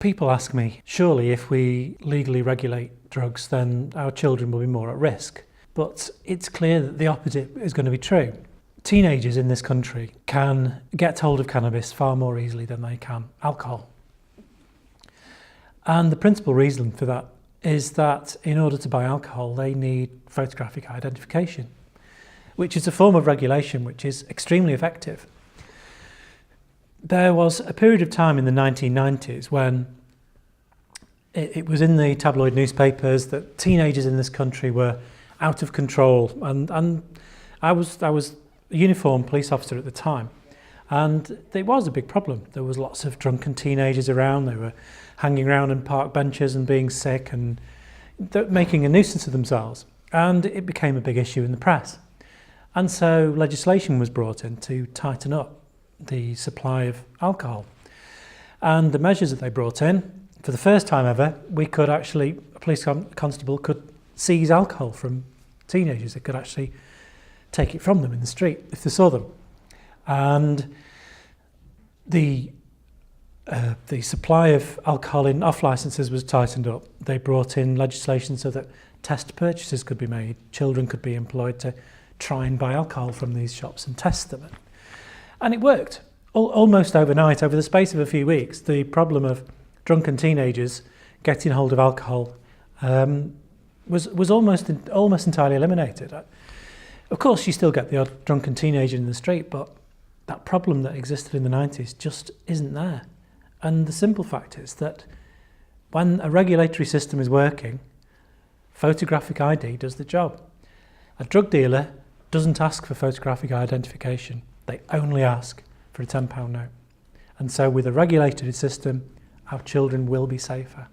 People ask me, surely if we legally regulate drugs, then our children will be more at risk. But it's clear that the opposite is going to be true. Teenagers in this country can get hold of cannabis far more easily than they can alcohol. And the principal reason for that is that in order to buy alcohol, they need photographic identification, which is a form of regulation which is extremely effective. There was a period of time in the 1990s when it was in the tabloid newspapers that teenagers in this country were out of control, and I was a uniformed police officer at the time, and it was a big problem. There was lots of drunken teenagers around. They were hanging around on park benches and being sick and making a nuisance of themselves, and it became a big issue in the press. And so legislation was brought in to tighten up the supply of alcohol. And the measures that they brought in, for the first time ever, a police constable could seize alcohol from teenagers. They could actually take it from them in the street if they saw them. And the supply of alcohol in off licences was tightened up. They brought in legislation so that test purchases could be made. Children could be employed to try and buy alcohol from these shops and test them. And it worked. Almost overnight, over the space of a few weeks, the problem of drunken teenagers getting hold of alcohol was almost entirely eliminated. Of course, you still get the odd drunken teenager in the street, but that problem that existed in the 90s just isn't there. And the simple fact is that when a regulatory system is working, photographic ID does the job. A drug dealer doesn't ask for photographic identification. They only ask for a £10 note. And so with a regulated system, our children will be safer.